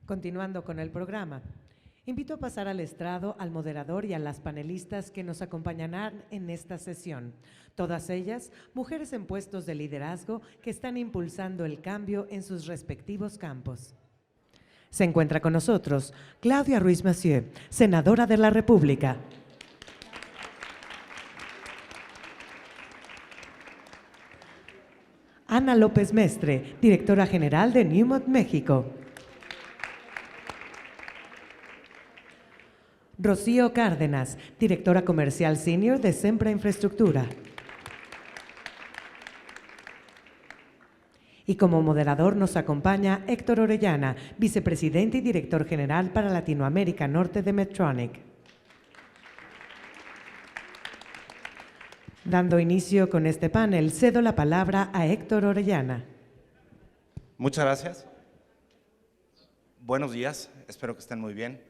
Continuando con el programa, invito a pasar al estrado al moderador y a las panelistas que nos acompañarán en esta sesión. Todas ellas, mujeres en puestos de liderazgo que están impulsando el cambio en sus respectivos campos. Se encuentra con nosotros Claudia Ruiz Massieu, senadora de la República. Ana López Mestre, directora general de Newmont, México. Rocío Cárdenas, directora comercial senior de Sempra Infraestructura. Y como moderador nos acompaña Héctor Orellana, vicepresidente y director general para Latinoamérica Norte de Medtronic. Dando inicio con este panel, cedo la palabra a Héctor Orellana. Muchas gracias. Buenos días, espero que estén muy bien.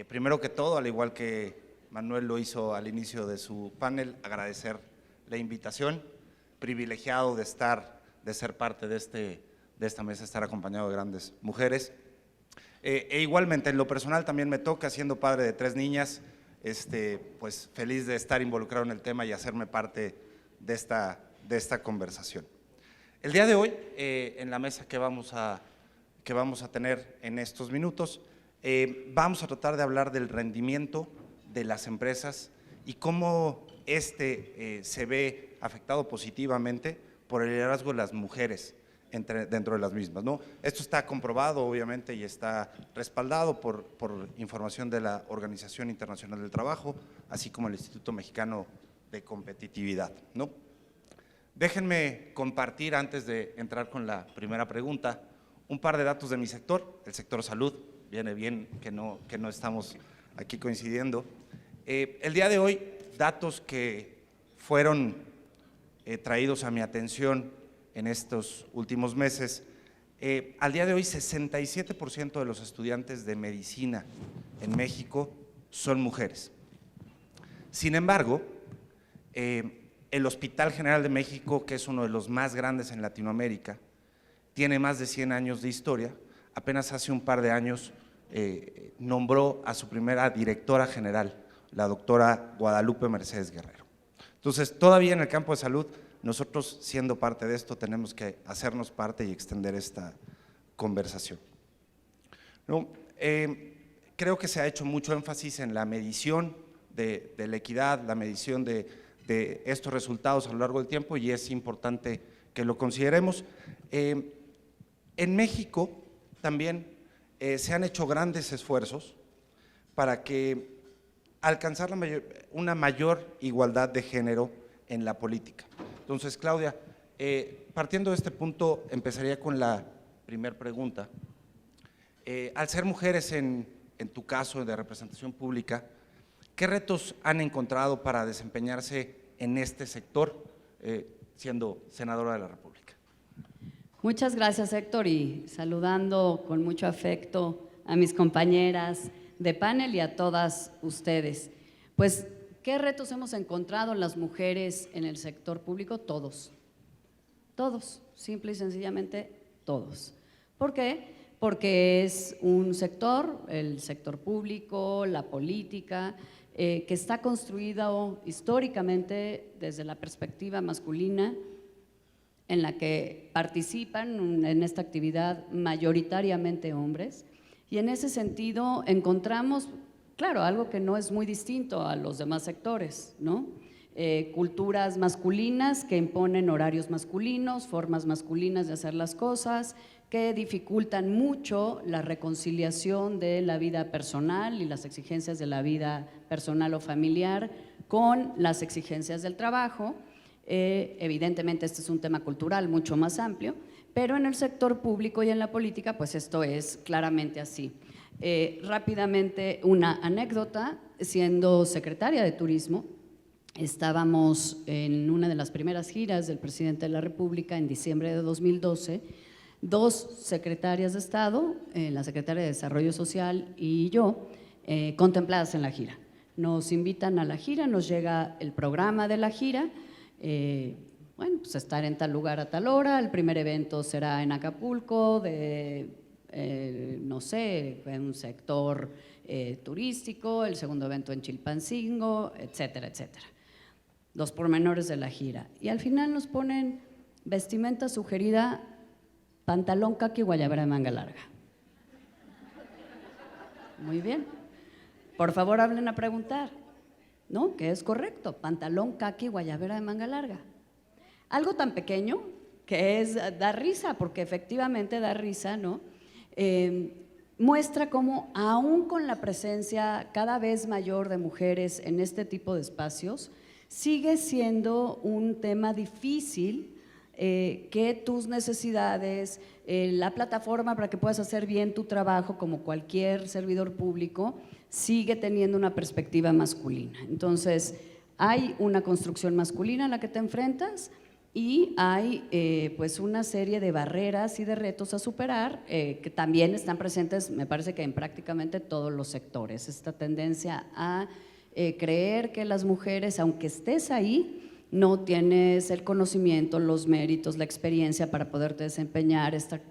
Primero que todo, al igual que Manuel lo hizo al inicio de su panel, agradecer la invitación, privilegiado de ser parte de esta mesa, estar acompañado de grandes mujeres. Igualmente, en lo personal también me toca, siendo padre de 3 niñas, pues feliz de estar involucrado en el tema y hacerme parte de esta conversación. El día de hoy, en la mesa que vamos a tener en estos minutos, vamos a tratar de hablar del rendimiento de las empresas y cómo se ve afectado positivamente por el liderazgo de las mujeres dentro de las mismas, ¿no? Esto está comprobado, obviamente, y está respaldado por información de la Organización Internacional del Trabajo, así como el Instituto Mexicano de Competitividad, ¿no? Déjenme compartir, antes de entrar con la primera pregunta, un par de datos de mi sector, el sector salud. Viene bien que no estamos aquí coincidiendo. El día de hoy, datos que fueron traídos a mi atención en estos últimos meses. Al día de hoy, 67% de los estudiantes de medicina en México son mujeres. Sin embargo, el Hospital General de México, que es uno de los más grandes en Latinoamérica, tiene más de 100 años de historia. Apenas hace un par de años nombró a su primera directora general, la doctora Guadalupe Mercedes Guerrero. Entonces, todavía en el campo de salud, nosotros, siendo parte de esto, tenemos que hacernos parte y extender esta conversación, ¿no? Creo que se ha hecho mucho énfasis en la medición de la equidad, la medición de estos resultados a lo largo del tiempo, y es importante que lo consideremos. En México también se han hecho grandes esfuerzos para alcanzar una mayor igualdad de género en la política. Entonces, Claudia, partiendo de este punto, empezaría con la primera pregunta. Al ser mujeres en tu caso de representación pública, ¿qué retos han encontrado para desempeñarse en este sector, siendo senadora de la República? Muchas gracias, Héctor, y saludando con mucho afecto a mis compañeras de panel y a todas ustedes. Pues, ¿qué retos hemos encontrado las mujeres en el sector público? Todos, simple y sencillamente todos. ¿Por qué? Porque es un sector, el sector público, la política, que está construido históricamente desde la perspectiva masculina, en la que participan en esta actividad mayoritariamente hombres, y en ese sentido encontramos, claro, algo que no es muy distinto a los demás sectores, ¿no? Culturas masculinas que imponen horarios masculinos, formas masculinas de hacer las cosas, que dificultan mucho la reconciliación de la vida personal y las exigencias de la vida personal o familiar con las exigencias del trabajo. Evidentemente este es un tema cultural mucho más amplio, pero en el sector público y en la política pues esto es claramente así. Rápidamente una anécdota: siendo secretaria de Turismo, estábamos en una de las primeras giras del presidente de la República en diciembre de 2012, 2 secretarias de Estado, la secretaria de Desarrollo Social y yo, contempladas en la gira. Nos invitan a la gira, nos llega el programa de la gira. Bueno, pues estar en tal lugar a tal hora, el primer evento será en Acapulco, no sé, en un sector turístico, el segundo evento en Chilpancingo, etcétera, etcétera. Los pormenores de la gira. Y al final nos ponen vestimenta sugerida, pantalón caqui, guayabera de manga larga. Muy bien. Por favor, hablen a preguntar, ¿no? Que es correcto, pantalón caqui, guayabera de manga larga. Algo tan pequeño que da risa, porque efectivamente da risa, ¿no? Muestra cómo, aún con la presencia cada vez mayor de mujeres en este tipo de espacios, sigue siendo un tema difícil que tus necesidades, la plataforma para que puedas hacer bien tu trabajo como cualquier servidor público, sigue teniendo una perspectiva masculina. Entonces, hay una construcción masculina a la que te enfrentas y hay pues una serie de barreras y de retos a superar que también están presentes, me parece que en prácticamente todos los sectores. Esta tendencia a creer que las mujeres, aunque estés ahí, no tienes el conocimiento, los méritos, la experiencia para poderte desempeñar, esta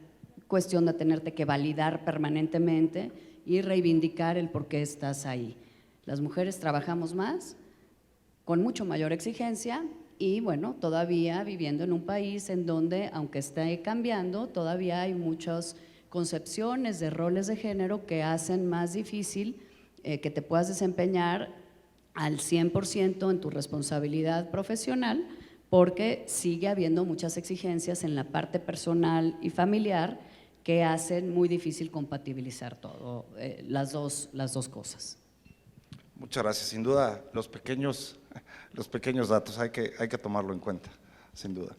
cuestión de tenerte que validar permanentemente y reivindicar el por qué estás ahí. Las mujeres trabajamos más, con mucho mayor exigencia y bueno, todavía viviendo en un país en donde, aunque esté cambiando, todavía hay muchas concepciones de roles de género que hacen más difícil que te puedas desempeñar al 100% en tu responsabilidad profesional, porque sigue habiendo muchas exigencias en la parte personal y familiar que hacen muy difícil compatibilizar todo, las dos cosas. Muchas gracias. Sin duda, los pequeños datos hay que tomarlo en cuenta, sin duda.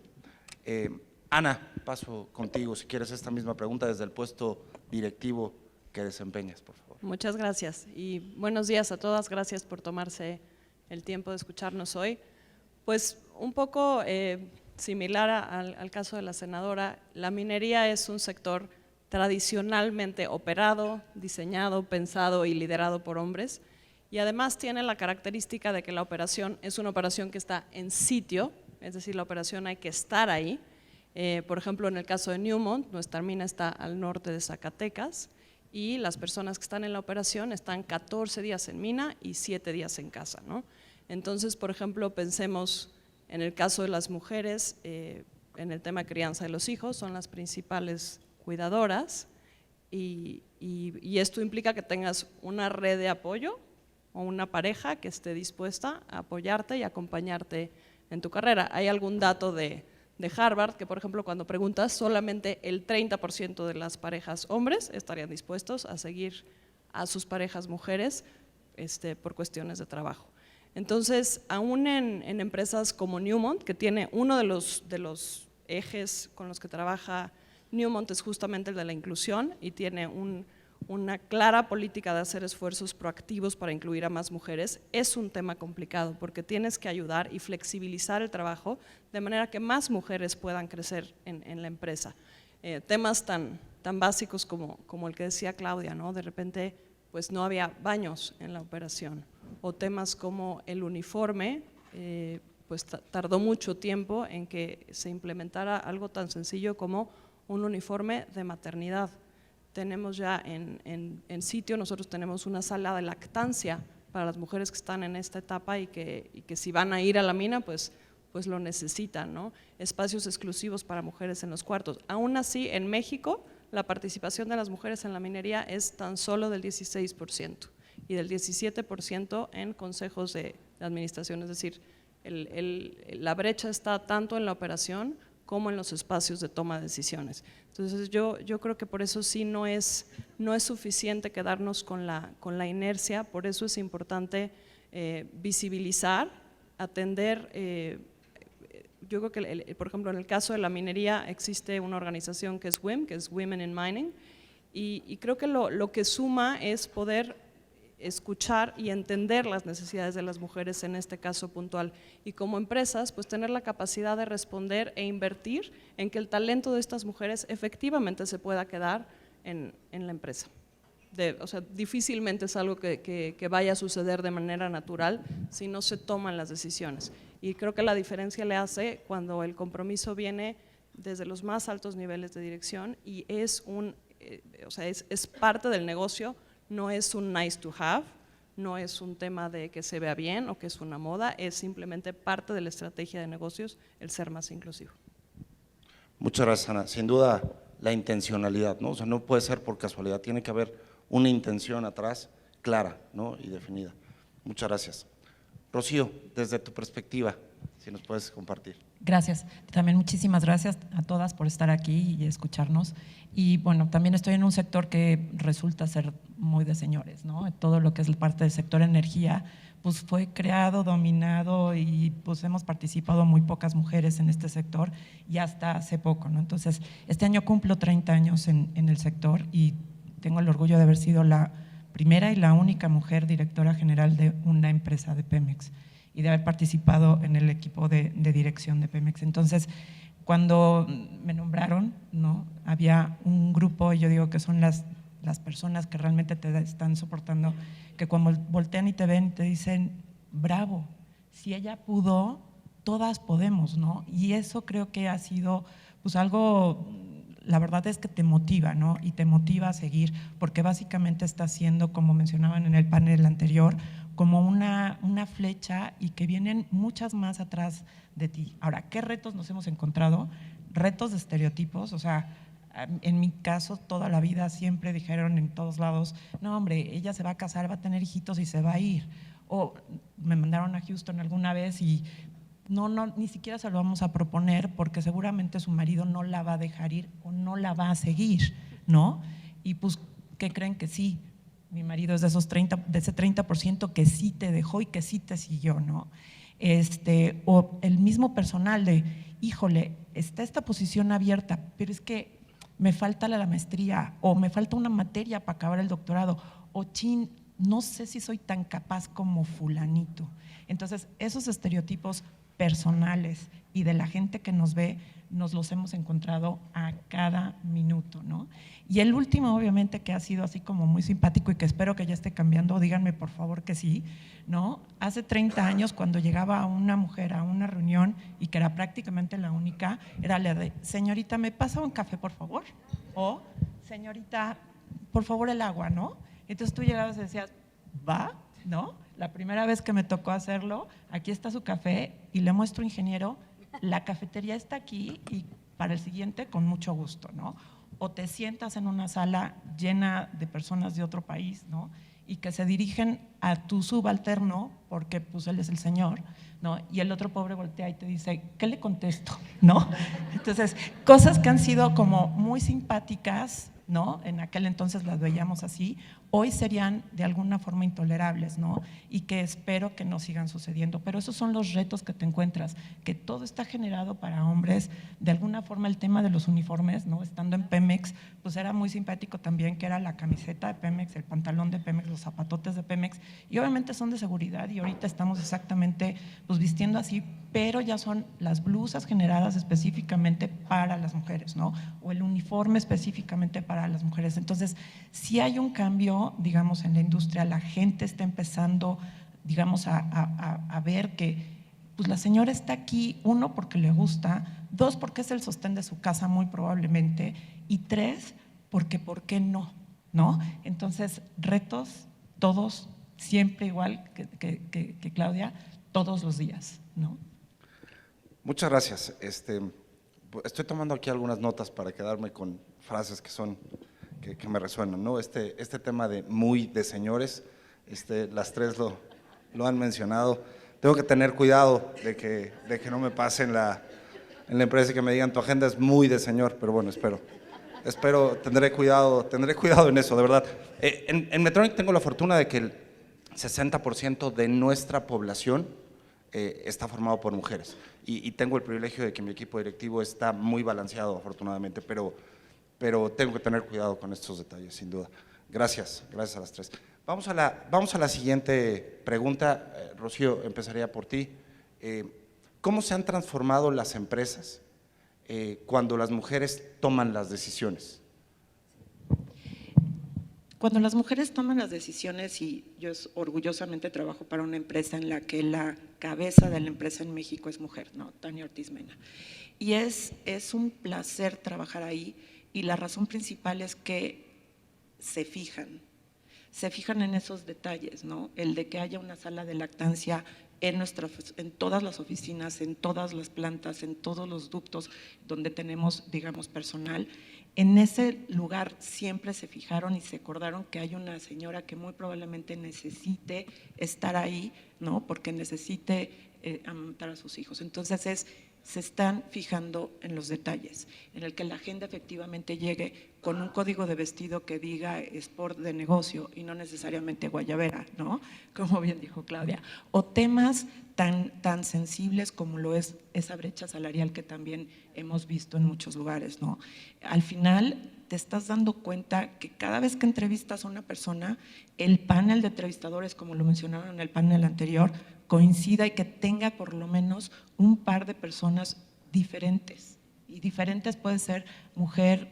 Ana, paso contigo, si quieres esta misma pregunta desde el puesto directivo que desempeñas, por favor. Muchas gracias y buenos días a todas, gracias por tomarse el tiempo de escucharnos hoy. Pues un poco similar al caso de la senadora, la minería es un sector tradicionalmente operado, diseñado, pensado y liderado por hombres y además tiene la característica de que la operación es una operación que está en sitio, es decir, la operación hay que estar ahí. Por ejemplo, en el caso de Newmont, nuestra mina está al norte de Zacatecas y las personas que están en la operación están 14 días en mina y 7 días en casa, ¿no? Entonces, por ejemplo, pensemos en el caso de las mujeres, en el tema de crianza de los hijos, son las principales cuidadoras y esto implica que tengas una red de apoyo o una pareja que esté dispuesta a apoyarte y acompañarte en tu carrera. Hay algún dato de Harvard que, por ejemplo, cuando preguntas, solamente el 30% de las parejas hombres estarían dispuestos a seguir a sus parejas mujeres por cuestiones de trabajo. Entonces, aún en empresas como Newmont, que tiene uno de los ejes con los que trabaja Newmont es justamente el de la inclusión y tiene una clara política de hacer esfuerzos proactivos para incluir a más mujeres, es un tema complicado porque tienes que ayudar y flexibilizar el trabajo de manera que más mujeres puedan crecer en la empresa. Temas tan básicos como el que decía Claudia, ¿no? De repente pues no había baños en la operación, o temas como el uniforme, pues tardó mucho tiempo en que se implementara algo tan sencillo como un uniforme de maternidad. Tenemos ya en sitio, nosotros tenemos una sala de lactancia para las mujeres que están en esta etapa y que si van a ir a la mina, pues lo necesitan, ¿no? Espacios exclusivos para mujeres en los cuartos. Aún así, en México, la participación de las mujeres en la minería es tan solo del 16% y del 17% en consejos de administración, es decir, la brecha está tanto en la operación como en los espacios de toma de decisiones. Entonces yo creo que por eso sí no es suficiente quedarnos con la inercia, por eso es importante visibilizar, atender. Yo creo que, por ejemplo, en el caso de la minería existe una organización que es WIM, que es Women in Mining, y creo que lo que suma es poder escuchar y entender las necesidades de las mujeres en este caso puntual y como empresas pues tener la capacidad de responder e invertir en que el talento de estas mujeres efectivamente se pueda quedar en la empresa. O sea, difícilmente es algo que vaya a suceder de manera natural si no se toman las decisiones y creo que la diferencia le hace cuando el compromiso viene desde los más altos niveles de dirección y es o sea, es parte del negocio, no es un nice to have, no es un tema de que se vea bien o que es una moda, es simplemente parte de la estrategia de negocios el ser más inclusivo. Muchas gracias, Ana. Sin duda, la intencionalidad, ¿no? O sea, no puede ser por casualidad, tiene que haber una intención atrás clara, ¿no? Y definida. Muchas gracias. Rocío, desde tu perspectiva, si nos puedes compartir. Gracias. También muchísimas gracias a todas por estar aquí y escucharnos. Y bueno, también estoy en un sector que resulta ser muy de señores, ¿no? Todo lo que es parte del sector energía, pues fue creado, dominado y pues hemos participado muy pocas mujeres en este sector y hasta hace poco, ¿no? Entonces, este año cumplo 30 años en el sector y tengo el orgullo de haber sido la primera y la única mujer directora general de una empresa de Pemex y de haber participado en el equipo de dirección de Pemex. Entonces, cuando me nombraron, ¿no? Había un grupo, yo digo que son las personas que realmente te están soportando, que cuando voltean y te ven, te dicen, bravo, si ella pudo, todas podemos, ¿no? Y eso creo que ha sido pues algo, la verdad es que te motiva, ¿no? Y te motiva a seguir, porque básicamente está siendo, como mencionaban en el panel anterior, como una flecha y que vienen muchas más atrás de ti. Ahora, ¿qué retos nos hemos encontrado? Retos de estereotipos, o sea, en mi caso toda la vida siempre dijeron en todos lados, no hombre, ella se va a casar, va a tener hijitos y se va a ir. O me mandaron a Houston alguna vez y no, ni siquiera se lo vamos a proponer porque seguramente su marido no la va a dejar ir o no la va a seguir, ¿no? Y pues, ¿qué creen? Que sí, mi marido es de ese 30% que sí te dejó y que sí te siguió, ¿no? O el mismo personal de, híjole, está esta posición abierta, pero es que me falta la maestría o me falta una materia para acabar el doctorado o chin, no sé si soy tan capaz como fulanito. Entonces, esos estereotipos personales y de la gente que nos ve, nos los hemos encontrado a cada minuto, ¿no? Y el último, obviamente, que ha sido así como muy simpático y que espero que ya esté cambiando, díganme por favor que sí, ¿no? Hace 30 años, cuando llegaba una mujer a una reunión y que era prácticamente la única, era la de, señorita, ¿me pasa un café, por favor? O, señorita, por favor, el agua, ¿no? Entonces tú llegabas y decías, ¿va? ¿No? La primera vez que me tocó hacerlo, aquí está su café y le muestro, ingeniero, la cafetería está aquí y para el siguiente con mucho gusto, ¿no? O te sientas en una sala llena de personas de otro país, ¿no? Y que se dirigen a tu subalterno, porque pues él es el señor, ¿no? Y el otro pobre voltea y te dice, ¿qué le contesto? ¿No? Entonces, cosas que han sido como muy simpáticas, ¿no? En aquel entonces las veíamos así, hoy serían de alguna forma intolerables, ¿no? Y que espero que no sigan sucediendo, pero esos son los retos que te encuentras, que todo está generado para hombres, de alguna forma el tema de los uniformes, ¿no? Estando en Pemex, pues era muy simpático también que era la camiseta de Pemex, el pantalón de Pemex, los zapatotes de Pemex, y obviamente son de seguridad y ahorita estamos exactamente pues vistiendo así, pero ya son las blusas generadas específicamente para las mujeres, ¿no? O el uniforme específicamente para las mujeres. Entonces, si hay un cambio, digamos, en la industria, la gente está empezando, digamos, a ver que pues la señora está aquí, uno, porque le gusta, dos, porque es el sostén de su casa muy probablemente, y tres, porque ¿por qué no? ¿No? Entonces, retos todos, siempre igual que Claudia, todos los días, ¿no? Muchas gracias. Estoy tomando aquí algunas notas para quedarme con frases que me resuenan, ¿no? Este tema de muy de señores, las tres lo han mencionado. Tengo que tener cuidado de que no me pase en la empresa y que me digan tu agenda es muy de señor, pero bueno, espero tendré cuidado en eso, de verdad. En Medtronic tengo la fortuna de que el 60% de nuestra población está formado por mujeres y tengo el privilegio de que mi equipo directivo está muy balanceado afortunadamente, pero tengo que tener cuidado con estos detalles, sin duda. Gracias a las tres. Vamos a la siguiente pregunta. Rocío, empezaría por ti. ¿Cómo se han transformado las empresas cuando las mujeres toman las decisiones? Cuando las mujeres toman las decisiones, y yo orgullosamente trabajo para una empresa en la que la cabeza de la empresa en México es mujer, ¿no? Tania Ortiz Mena. Y es un placer trabajar ahí y la razón principal es que se fijan en esos detalles, ¿no? El de que haya una sala de lactancia en todas las oficinas, en todas las plantas, en todos los ductos donde tenemos, digamos, personal. En ese lugar siempre se fijaron y se acordaron que hay una señora que muy probablemente necesite estar ahí, ¿no? Porque necesite amamantar a sus hijos. Entonces se están fijando en los detalles, en el que la agenda efectivamente llegue con un código de vestido que diga sport de negocio y no necesariamente guayabera, ¿no? Como bien dijo Claudia. O temas tan sensibles como lo es esa brecha salarial que también hemos visto en muchos lugares, ¿no? Al final te estás dando cuenta que cada vez que entrevistas a una persona, el panel de entrevistadores, como lo mencionaron en el panel anterior, coincida y que tenga por lo menos un par de personas diferentes. Y diferentes puede ser mujer,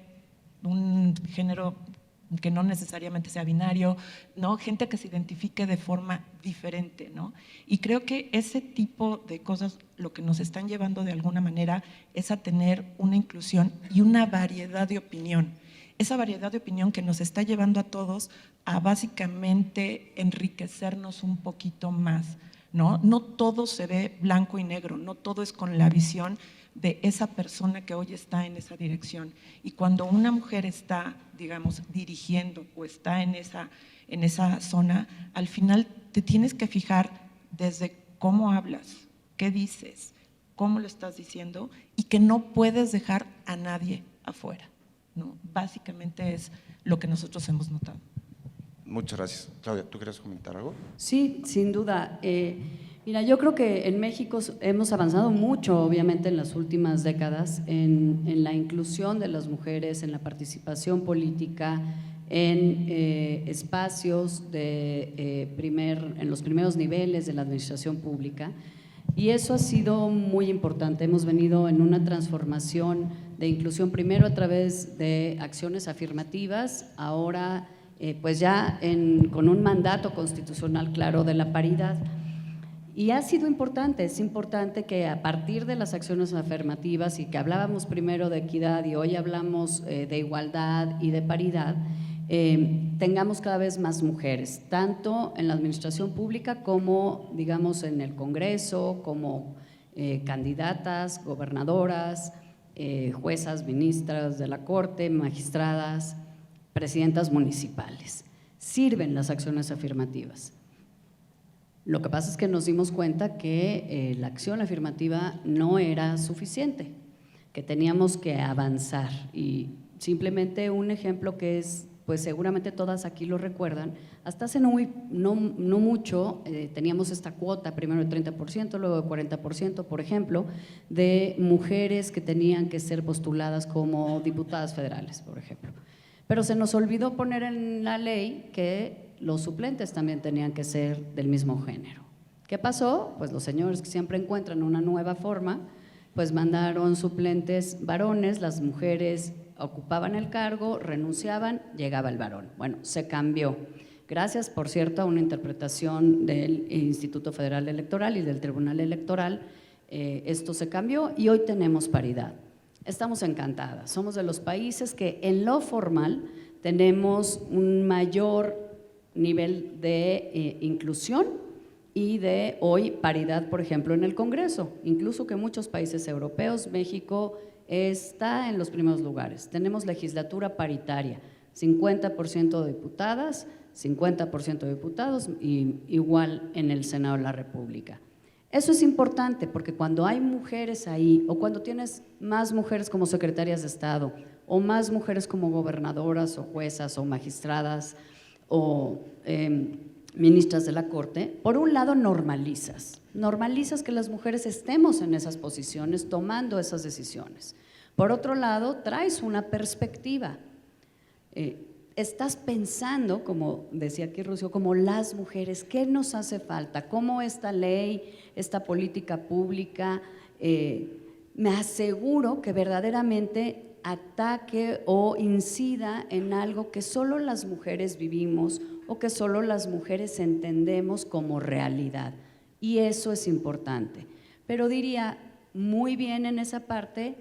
un género que no necesariamente sea binario, ¿no? Gente que se identifique de forma diferente, ¿no? Y creo que ese tipo de cosas lo que nos están llevando de alguna manera es a tener una inclusión y una variedad de opinión. Esa variedad de opinión que nos está llevando a todos a básicamente enriquecernos un poquito más, ¿no? No todo se ve blanco y negro, no todo es con la visión de esa persona que hoy está en esa dirección. Y cuando una mujer está, digamos, dirigiendo o está en esa zona, al final te tienes que fijar desde cómo hablas, qué dices, cómo lo estás diciendo y que no puedes dejar a nadie afuera, ¿no? Básicamente es lo que nosotros hemos notado. Muchas gracias. Claudia, ¿tú quieres comentar algo? Sí, sin duda. Mira, yo creo que en México hemos avanzado mucho, obviamente, en las últimas décadas en la inclusión de las mujeres, en la participación política, en espacios en los primeros niveles de la administración pública. Y eso ha sido muy importante. Hemos venido en una transformación de inclusión, primero a través de acciones afirmativas, ahora pues ya con un mandato constitucional claro de la paridad. Y ha sido importante, es importante que a partir de las acciones afirmativas y que hablábamos primero de equidad y hoy hablamos de igualdad y de paridad, tengamos cada vez más mujeres, tanto en la administración pública como, digamos, en el Congreso, como candidatas, gobernadoras, juezas, ministras de la Corte, magistradas, presidentas municipales. Sirven las acciones afirmativas. Lo que pasa es que nos dimos cuenta que la acción afirmativa no era suficiente, que teníamos que avanzar. Y simplemente un ejemplo que es, pues seguramente todas aquí lo recuerdan, hasta hace no mucho teníamos esta cuota, primero de 30%, luego de 40%, por ejemplo, de mujeres que tenían que ser postuladas como diputadas federales, por ejemplo. Pero se nos olvidó poner en la ley que los suplentes también tenían que ser del mismo género. ¿Qué pasó? Pues los señores que siempre encuentran una nueva forma, pues mandaron suplentes varones, las mujeres ocupaban el cargo, renunciaban, llegaba el varón. Bueno, se cambió. Gracias, por cierto, a una interpretación del Instituto Federal Electoral y del Tribunal Electoral, esto se cambió y hoy tenemos paridad. Estamos encantadas, somos de los países que en lo formal tenemos un mayor nivel de inclusión y de hoy paridad, por ejemplo, en el Congreso, incluso que muchos países europeos, México está en los primeros lugares. Tenemos legislatura paritaria, 50% de diputadas, 50% de diputados y igual en el Senado de la República. Eso es importante porque cuando hay mujeres ahí o cuando tienes más mujeres como secretarias de Estado o más mujeres como gobernadoras o juezas o magistradas o ministras de la Corte, por un lado normalizas que las mujeres estemos en esas posiciones tomando esas decisiones. Por otro lado, traes una perspectiva. Estás pensando, como decía aquí Rocío, como las mujeres, ¿qué nos hace falta? ¿Cómo esta ley, esta política pública me aseguro que verdaderamente ataque o incida en algo que solo las mujeres vivimos o que solo las mujeres entendemos como realidad? Y eso es importante. Pero diría, muy bien en esa parte,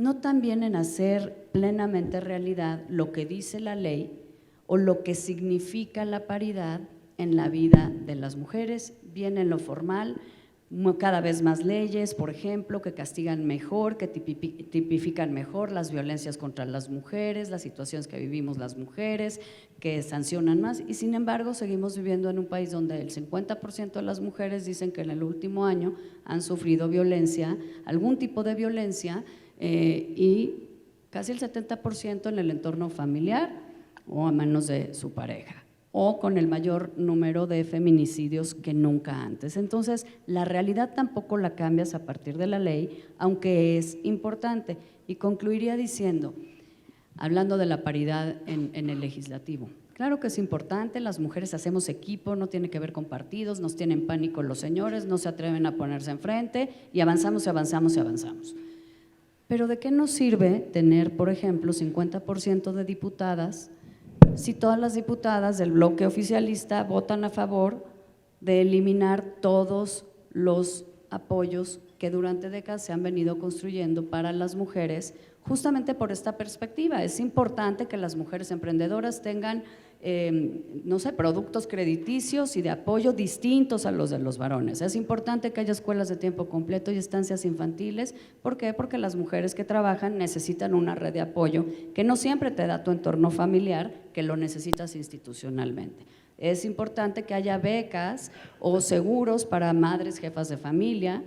no también en hacer plenamente realidad lo que dice la ley o lo que significa la paridad en la vida de las mujeres, bien en lo formal, cada vez más leyes, por ejemplo, que castigan mejor, que tipifican mejor las violencias contra las mujeres, las situaciones que vivimos las mujeres, que sancionan más, y sin embargo seguimos viviendo en un país donde el 50% de las mujeres dicen que en el último año han sufrido violencia, algún tipo de violencia, y casi el 70% en el entorno familiar o a manos de su pareja, o con el mayor número de feminicidios que nunca antes. Entonces, la realidad tampoco la cambias a partir de la ley, aunque es importante. Y concluiría diciendo, hablando de la paridad en el legislativo, claro que es importante, las mujeres hacemos equipo, no tiene que ver con partidos, nos tienen pánico los señores, no se atreven a ponerse enfrente y avanzamos y avanzamos y avanzamos. Pero ¿de qué nos sirve tener, por ejemplo, 50% de diputadas si todas las diputadas del bloque oficialista votan a favor de eliminar todos los apoyos que durante décadas se han venido construyendo para las mujeres, justamente por esta perspectiva? Es importante que las mujeres emprendedoras tengan, no sé, productos crediticios y de apoyo distintos a los de los varones. Es importante que haya escuelas de tiempo completo y estancias infantiles. ¿Por qué? Porque las mujeres que trabajan necesitan una red de apoyo que no siempre te da tu entorno familiar, que lo necesitas institucionalmente. Es importante que haya becas o seguros para madres jefas de familia.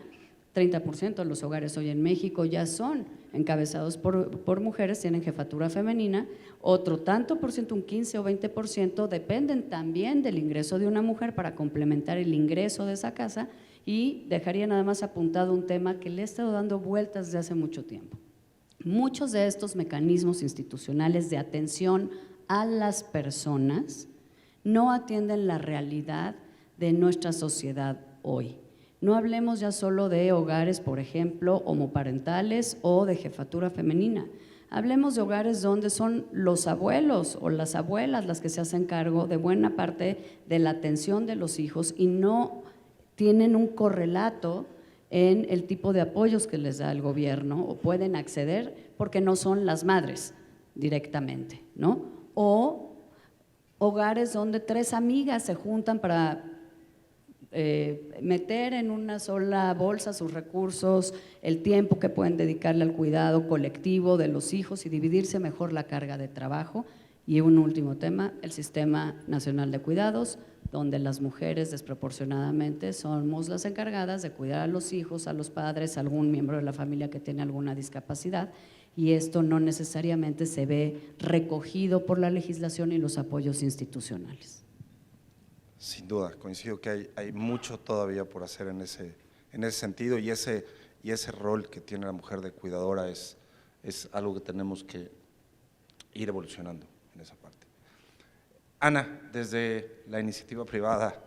30% de los hogares hoy en México ya son encabezados por mujeres, tienen jefatura femenina. Otro tanto por ciento, un 15 o 20%, dependen también del ingreso de una mujer para complementar el ingreso de esa casa. Y dejaría nada más apuntado un tema que le he estado dando vueltas desde hace mucho tiempo. Muchos de estos mecanismos institucionales de atención a las personas no atienden la realidad de nuestra sociedad hoy. No hablemos ya solo de hogares, por ejemplo, homoparentales o de jefatura femenina. Hablemos de hogares donde son los abuelos o las abuelas las que se hacen cargo de buena parte de la atención de los hijos y no tienen un correlato en el tipo de apoyos que les da el gobierno o pueden acceder porque no son las madres directamente, ¿no? O hogares donde 3 amigas se juntan para meter en una sola bolsa sus recursos, el tiempo que pueden dedicarle al cuidado colectivo de los hijos y dividirse mejor la carga de trabajo. Y un último tema, el Sistema Nacional de Cuidados, donde las mujeres desproporcionadamente somos las encargadas de cuidar a los hijos, a los padres, a algún miembro de la familia que tiene alguna discapacidad, y esto no necesariamente se ve recogido por la legislación y los apoyos institucionales. Sin duda, coincido que hay mucho todavía por hacer en ese sentido, y ese rol que tiene la mujer de cuidadora es algo que tenemos que ir evolucionando en esa parte. Ana, desde la iniciativa privada,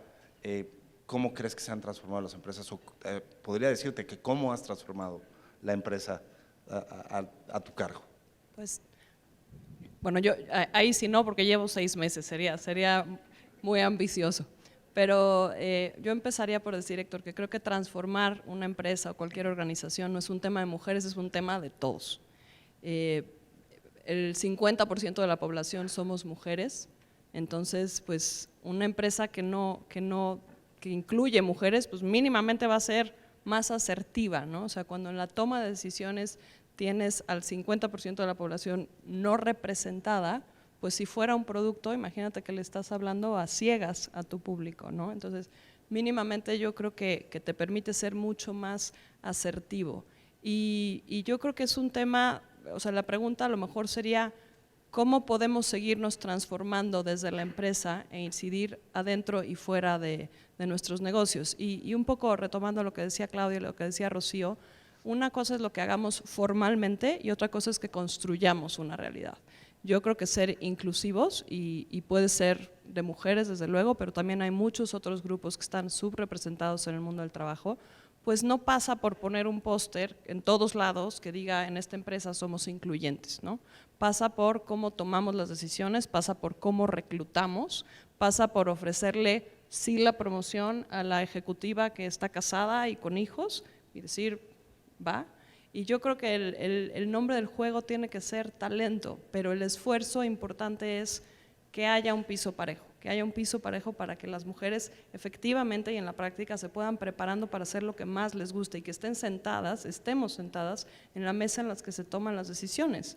¿cómo crees que se han transformado las empresas? O, podría decirte que ¿cómo has transformado la empresa a tu cargo? Pues, bueno, yo ahí sí no, porque llevo 6 meses, sería muy ambicioso. Pero yo empezaría por decir, Héctor, que creo que transformar una empresa o cualquier organización no es un tema de mujeres, es un tema de todos. El 50% de la población somos mujeres, entonces pues una empresa que incluye mujeres, pues mínimamente va a ser más asertiva, ¿no? O sea, cuando en la toma de decisiones tienes al 50% de la población no representada, pues si fuera un producto, imagínate que le estás hablando a ciegas a tu público, ¿no? Entonces, mínimamente yo creo que te permite ser mucho más asertivo. Y yo creo que es un tema, o sea, la pregunta a lo mejor sería, ¿cómo podemos seguirnos transformando desde la empresa e incidir adentro y fuera de nuestros negocios? Y un poco retomando lo que decía Claudia y lo que decía Rocío, una cosa es lo que hagamos formalmente y otra cosa es que construyamos una realidad. Yo creo que ser inclusivos, y puede ser de mujeres desde luego, pero también hay muchos otros grupos que están subrepresentados en el mundo del trabajo, pues no pasa por poner un póster en todos lados que diga en esta empresa somos incluyentes, ¿no? Pasa por cómo tomamos las decisiones, pasa por cómo reclutamos, pasa por ofrecerle sí la promoción a la ejecutiva que está casada y con hijos y decir, va. Y yo creo que el nombre del juego tiene que ser talento, pero el esfuerzo importante es que haya un piso parejo, para que las mujeres efectivamente y en la práctica se puedan preparando para hacer lo que más les gusta y que estemos sentadas en la mesa en las que se toman las decisiones.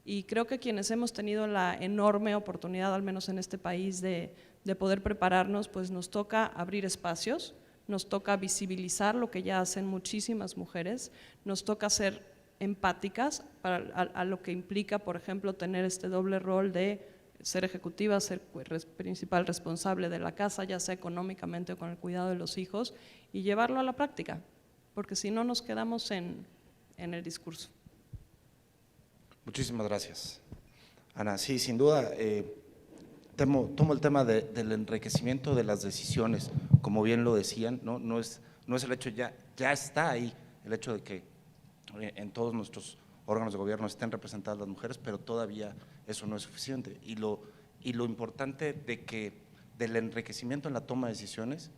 Y creo que quienes hemos tenido la enorme oportunidad, al menos en este país, de poder prepararnos, pues nos toca abrir espacios, nos toca visibilizar lo que ya hacen muchísimas mujeres, nos toca ser empáticas a lo que implica, por ejemplo, tener este doble rol de ser ejecutiva, ser principal responsable de la casa, ya sea económicamente o con el cuidado de los hijos, y llevarlo a la práctica, porque si no nos quedamos en el discurso. Muchísimas gracias, Ana. Sí, sin duda, tomo el tema del enriquecimiento de las decisiones, como bien lo decían, no es el hecho, ya está ahí, el hecho de que en todos nuestros órganos de gobierno estén representadas las mujeres, pero todavía eso no es suficiente. Y lo importante del enriquecimiento en la toma de decisiones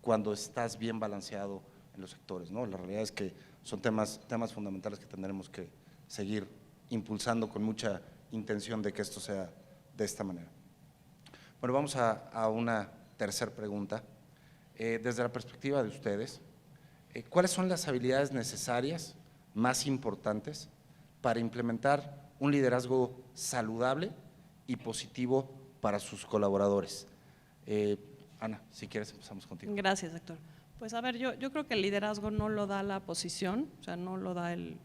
cuando estás bien balanceado en los sectores, ¿no? La realidad es que son temas fundamentales que tendremos que seguir impulsando con mucha intención de que esto sea de esta manera. Bueno, vamos a una tercera pregunta. Desde la perspectiva de ustedes, ¿cuáles son las habilidades necesarias más importantes para implementar un liderazgo saludable y positivo para sus colaboradores? Ana, si quieres empezamos contigo. Gracias, Héctor. Pues a ver, yo creo que el liderazgo no lo da la posición, o sea, no lo da el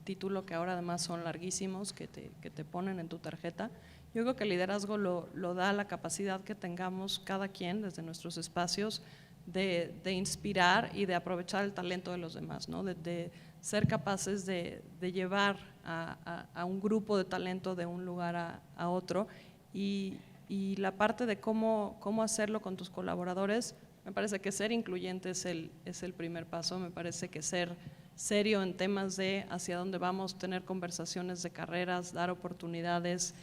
título, que ahora además son larguísimos, que te ponen en tu tarjeta. Yo creo que el liderazgo lo da la capacidad que tengamos cada quien desde nuestros espacios de inspirar y de aprovechar el talento de los demás, ¿no? De ser capaces de llevar a un grupo de talento de un lugar a otro, y la parte de cómo hacerlo con tus colaboradores, me parece que ser incluyente es el primer paso. Me parece que ser serio en temas de hacia dónde vamos, tener conversaciones de carreras, dar oportunidades,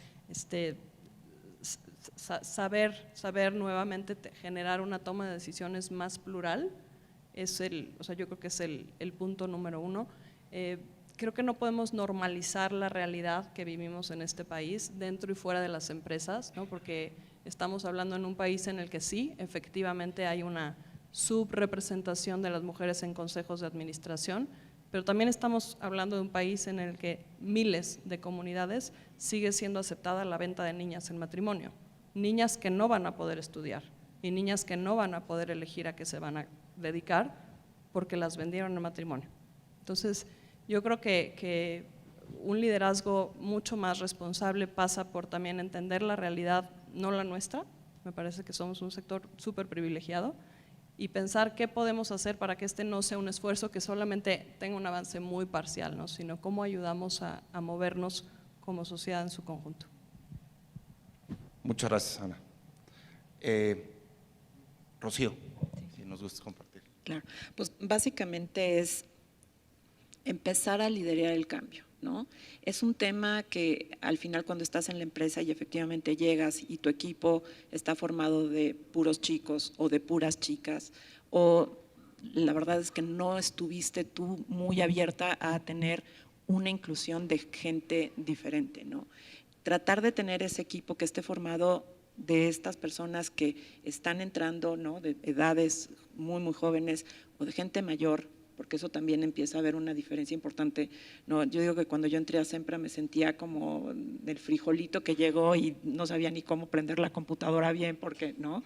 saber nuevamente generar una toma de decisiones más plural, yo creo que es el punto número uno. Creo que no podemos normalizar la realidad que vivimos en este país, dentro y fuera de las empresas, ¿no? Porque estamos hablando en un país en el que sí, efectivamente hay una subrepresentación de las mujeres en consejos de administración, pero también estamos hablando de un país en el que miles de comunidades sigue siendo aceptada la venta de niñas en matrimonio, niñas que no van a poder estudiar y niñas que no van a poder elegir a qué se van a dedicar porque las vendieron en matrimonio. Entonces, yo creo que un liderazgo mucho más responsable pasa por también entender la realidad, no la nuestra. Me parece que somos un sector súper privilegiado, y pensar qué podemos hacer para que este no sea un esfuerzo que solamente tenga un avance muy parcial, ¿no? Sino cómo ayudamos a movernos como sociedad en su conjunto. Muchas gracias, Ana. Rocío, si nos gusta compartir. Claro, pues básicamente es empezar a liderar el cambio, ¿no? Es un tema que al final, cuando estás en la empresa y efectivamente llegas y tu equipo está formado de puros chicos o de puras chicas, o la verdad es que no estuviste tú muy abierta a tener una inclusión de gente diferente, ¿no? Tratar de tener ese equipo que esté formado de estas personas que están entrando, ¿no? De edades muy, muy jóvenes o de gente mayor, porque eso también empieza a haber una diferencia importante, ¿no? Yo digo que cuando yo entré a Sempra me sentía como el frijolito que llegó y no sabía ni cómo prender la computadora bien, porque, ¿no?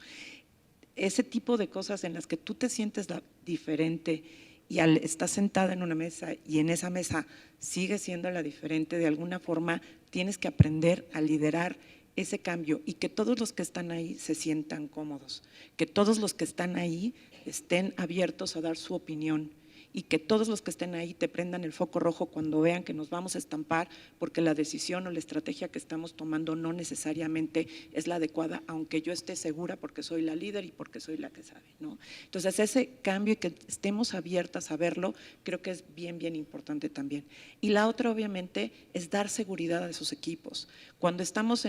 Ese tipo de cosas en las que tú te sientes diferente y estás sentada en una mesa y en esa mesa sigue siendo la diferente, de alguna forma tienes que aprender a liderar ese cambio y que todos los que están ahí se sientan cómodos, que todos los que están ahí estén abiertos a dar su opinión, y que todos los que estén ahí te prendan el foco rojo cuando vean que nos vamos a estampar porque la decisión o la estrategia que estamos tomando no necesariamente es la adecuada, aunque yo esté segura porque soy la líder y porque soy la que sabe, ¿no? Entonces ese cambio y que estemos abiertas a verlo, creo que es bien, bien importante también. Y la otra, obviamente, es dar seguridad a esos equipos. Cuando estamos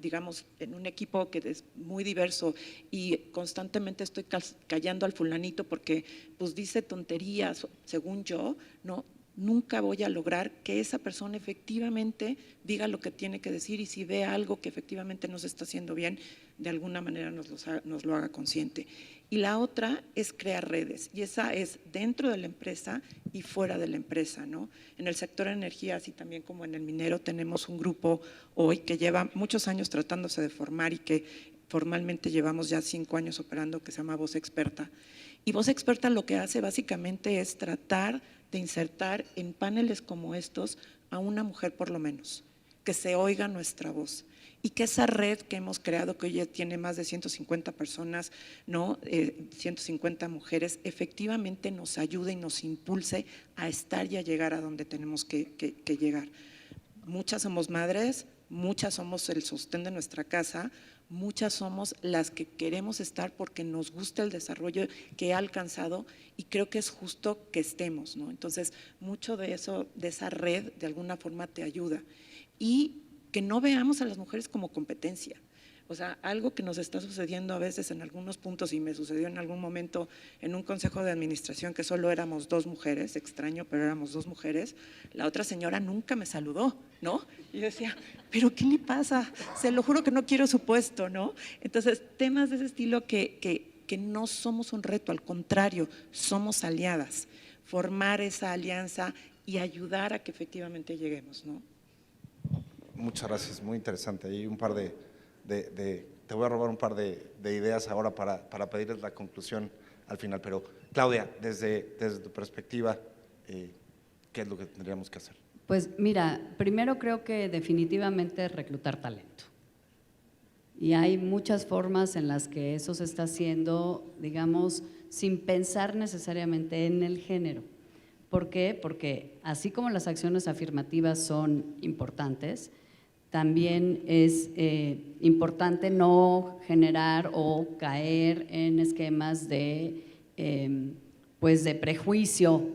digamos, en un equipo que es muy diverso y constantemente estoy callando al fulanito porque pues dice tonterías, según yo, ¿no? nunca voy a lograr que esa persona efectivamente diga lo que tiene que decir, y si ve algo que efectivamente no se está haciendo bien, de alguna manera nos lo haga consciente. Y la otra es crear redes, y esa es dentro de la empresa y fuera de la empresa, ¿no? En el sector de energía, así también como en el minero, tenemos un grupo hoy que lleva muchos años tratándose de formar y que formalmente llevamos ya 5 años operando, que se llama Voz Experta. Y Voz Experta lo que hace básicamente es tratar de insertar en paneles como estos a una mujer por lo menos, que se oiga nuestra voz y que esa red que hemos creado, que hoy ya tiene más de 150 personas, ¿no? 150 mujeres, efectivamente nos ayude y nos impulse a estar y a llegar a donde tenemos que llegar. Muchas somos madres, muchas somos el sostén de nuestra casa, muchas somos las que queremos estar porque nos gusta el desarrollo que ha alcanzado, y creo que es justo que estemos, ¿no? Entonces, mucho de eso, de esa red, de alguna forma te ayuda. Y que no veamos a las mujeres como competencia. O sea, algo que nos está sucediendo a veces en algunos puntos, y me sucedió en algún momento en un consejo de administración que solo éramos 2 mujeres, extraño, pero éramos 2 mujeres, la otra señora nunca me saludó, ¿no? Y yo decía, ¿pero qué le pasa? Se lo juro que no quiero su puesto, ¿no? Entonces, temas de ese estilo que no somos un reto, al contrario, somos aliadas. Formar esa alianza y ayudar a que efectivamente lleguemos, ¿no? Muchas gracias, muy interesante. Y un par te voy a robar un par de ideas ahora para pedirles la conclusión al final. Pero Claudia, desde tu perspectiva, ¿qué es lo que tendríamos que hacer? Pues mira, primero creo que definitivamente reclutar talento. Y hay muchas formas en las que eso se está haciendo, digamos, sin pensar necesariamente en el género. ¿Por qué? Porque así como las acciones afirmativas son importantes, también es importante no generar o caer en esquemas de prejuicio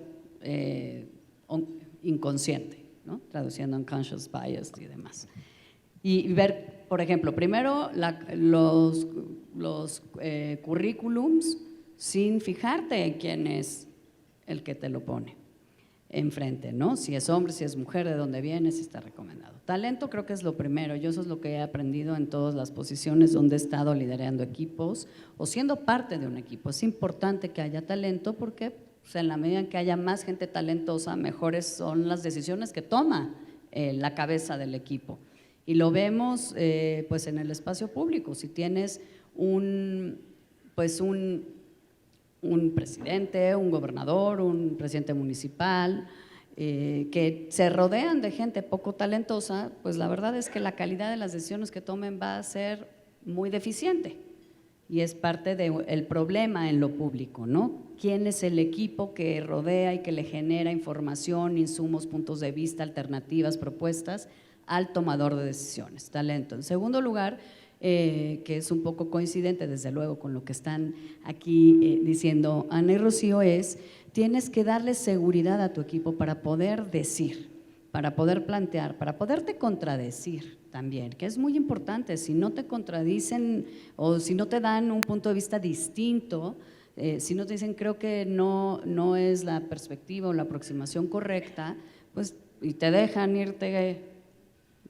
inconsciente, ¿no? Traduciendo unconscious bias y demás. Y ver, por ejemplo, primero los currículums sin fijarte en quién es el que te lo pone enfrente, ¿no? Si es hombre, si es mujer, de dónde viene, si está recomendado. Talento creo que es lo primero. Yo eso es lo que he aprendido en todas las posiciones donde he estado liderando equipos o siendo parte de un equipo. Es importante que haya talento porque pues, en la medida en que haya más gente talentosa, mejores son las decisiones que toma la cabeza del equipo. Y lo vemos pues en el espacio público. Si tienes un presidente, un gobernador, un presidente municipal, que se rodean de gente poco talentosa, pues la verdad es que la calidad de las decisiones que tomen va a ser muy deficiente. Y es parte del problema en lo público, ¿no? ¿Quién es el equipo que rodea y que le genera información, insumos, puntos de vista, alternativas, propuestas al tomador de decisiones? Talento. En segundo lugar, que es un poco coincidente desde luego con lo que están aquí diciendo Ana y Rocío, es tienes que darle seguridad a tu equipo para poder decir, para poder plantear, para poderte contradecir también, que es muy importante. Si no te contradicen o si no te dan un punto de vista distinto, si no te dicen creo que no es la perspectiva o la aproximación correcta, pues y te dejan irte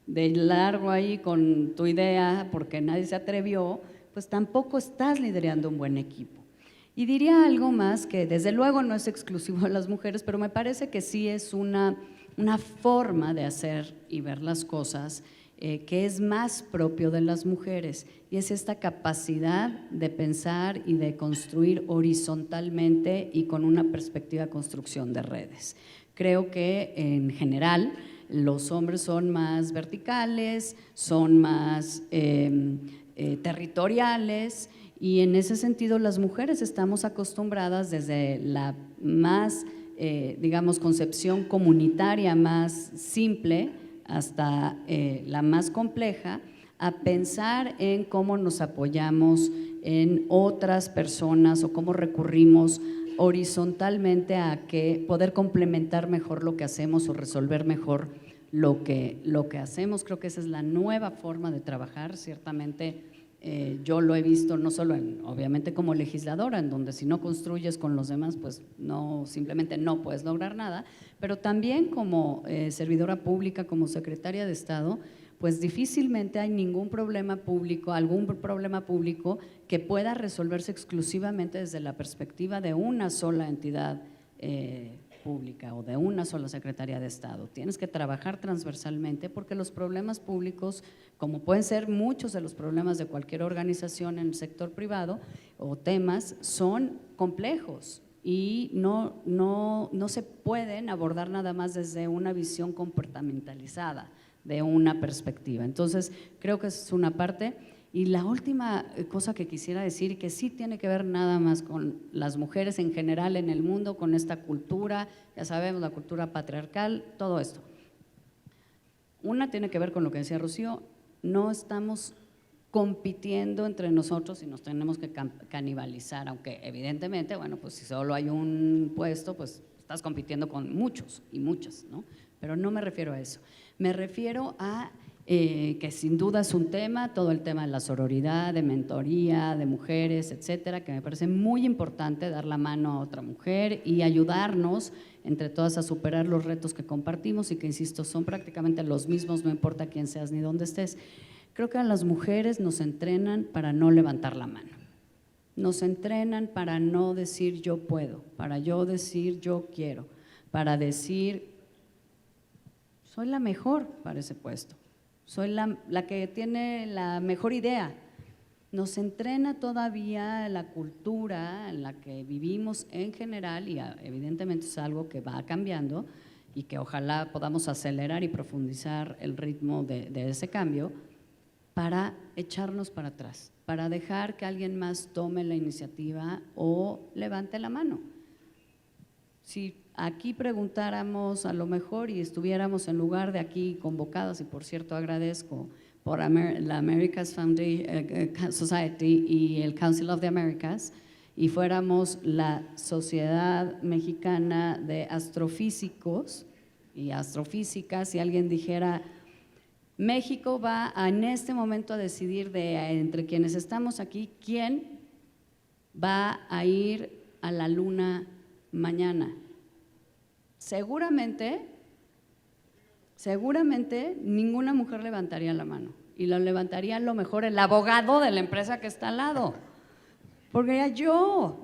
de largo ahí con tu idea porque nadie se atrevió, pues tampoco estás liderando un buen equipo. Y diría algo más que desde luego no es exclusivo de las mujeres, pero me parece que sí es una forma de hacer y ver las cosas que es más propio de las mujeres, y es esta capacidad de pensar y de construir horizontalmente y con una perspectiva de construcción de redes. Creo que en general los hombres son más verticales, son más territoriales, y en ese sentido las mujeres estamos acostumbradas desde la más, digamos, concepción comunitaria más simple hasta la más compleja, a pensar en cómo nos apoyamos en otras personas o cómo recurrimos horizontalmente a que poder complementar mejor lo que hacemos o resolver mejor lo que hacemos. Creo que esa es la nueva forma de trabajar. Ciertamente Yo lo he visto no solo obviamente como legisladora, en donde si no construyes con los demás, pues no, simplemente no puedes lograr nada, pero también como servidora pública, como secretaria de Estado, pues difícilmente hay algún problema público que pueda resolverse exclusivamente desde la perspectiva de una sola entidad pública o de una sola Secretaría de Estado. Tienes que trabajar transversalmente porque los problemas públicos, como pueden ser muchos de los problemas de cualquier organización en el sector privado o temas, son complejos y no se pueden abordar nada más desde una visión comportamentalizada de una perspectiva. Entonces, creo que es una parte. Y la última cosa que quisiera decir, y que sí tiene que ver nada más con las mujeres en general en el mundo, con esta cultura, ya sabemos, la cultura patriarcal, todo esto. Una tiene que ver con lo que decía Rocío, no estamos compitiendo entre nosotros y nos tenemos que canibalizar, aunque evidentemente, bueno, pues si solo hay un puesto, pues estás compitiendo con muchos y muchas, ¿no? Pero no me refiero a eso, me refiero a que sin duda es un tema, todo el tema de la sororidad, de mentoría, de mujeres, etcétera, que me parece muy importante dar la mano a otra mujer y ayudarnos entre todas a superar los retos que compartimos y que, insisto, son prácticamente los mismos, no importa quién seas ni dónde estés. Creo que a las mujeres nos entrenan para no levantar la mano, nos entrenan para no decir yo puedo, para yo decir yo quiero, para decir soy la mejor para ese puesto. Soy la que tiene la mejor idea. Nos entrena todavía la cultura en la que vivimos en general y evidentemente es algo que va cambiando y que ojalá podamos acelerar y profundizar el ritmo de ese cambio para echarnos para atrás, para dejar que alguien más tome la iniciativa o levante la mano. Si aquí preguntáramos a lo mejor y estuviéramos en lugar de aquí convocadas, y por cierto agradezco por la Americas Society y el Council of the Americas, y fuéramos la Sociedad Mexicana de Astrofísicos y Astrofísicas, y alguien dijera, México va en este momento a decidir entre quienes estamos aquí, quién va a ir a la luna mañana. Seguramente ninguna mujer levantaría la mano y lo levantaría a lo mejor el abogado de la empresa que está al lado. Porque yo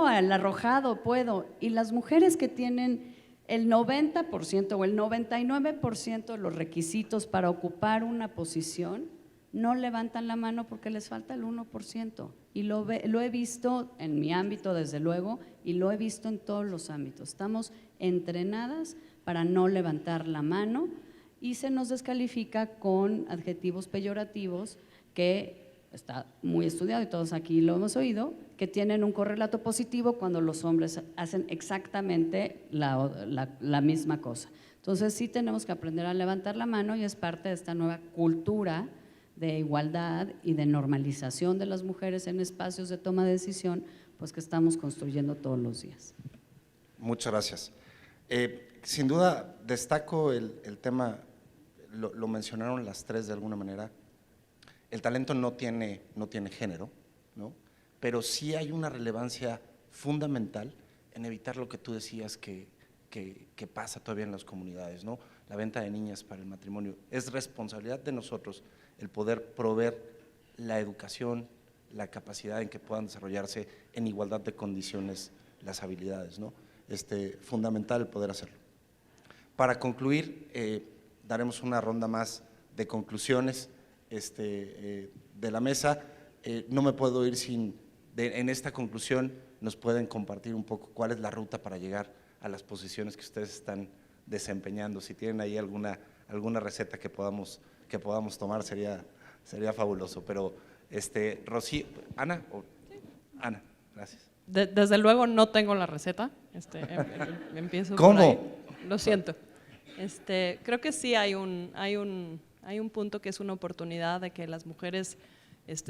al arrojado puedo. Y las mujeres que tienen el 90% o el 99% de los requisitos para ocupar una posición, no levantan la mano porque les falta el 1%. Y lo he visto en mi ámbito, desde luego, y lo he visto en todos los ámbitos. Estamos entrenadas para no levantar la mano y se nos descalifica con adjetivos peyorativos que está muy estudiado y todos aquí lo hemos oído, que tienen un correlato positivo cuando los hombres hacen exactamente la misma cosa. Entonces sí tenemos que aprender a levantar la mano y es parte de esta nueva cultura de igualdad y de normalización de las mujeres en espacios de toma de decisión, pues que estamos construyendo todos los días. Muchas gracias. Sin duda destaco el tema, lo mencionaron las tres de alguna manera, el talento no tiene género, ¿no? Pero sí hay una relevancia fundamental en evitar lo que tú decías que pasa todavía en las comunidades, ¿no? La venta de niñas para el matrimonio. Es responsabilidad de nosotros el poder proveer la educación, la capacidad en que puedan desarrollarse en igualdad de condiciones las habilidades, ¿no? Fundamental el poder hacerlo. Para concluir, daremos una ronda más de conclusiones de la mesa. No me puedo ir sin, en esta conclusión nos pueden compartir un poco cuál es la ruta para llegar a las posiciones que ustedes están desempeñando. Si tienen ahí alguna receta que podamos tomar sería fabuloso. Pero Rocío, Ana, Ana, gracias. Desde luego no tengo la receta. Empiezo ¿Cómo? por ahí. Lo siento. Creo que sí hay un punto que es una oportunidad de que las mujeres,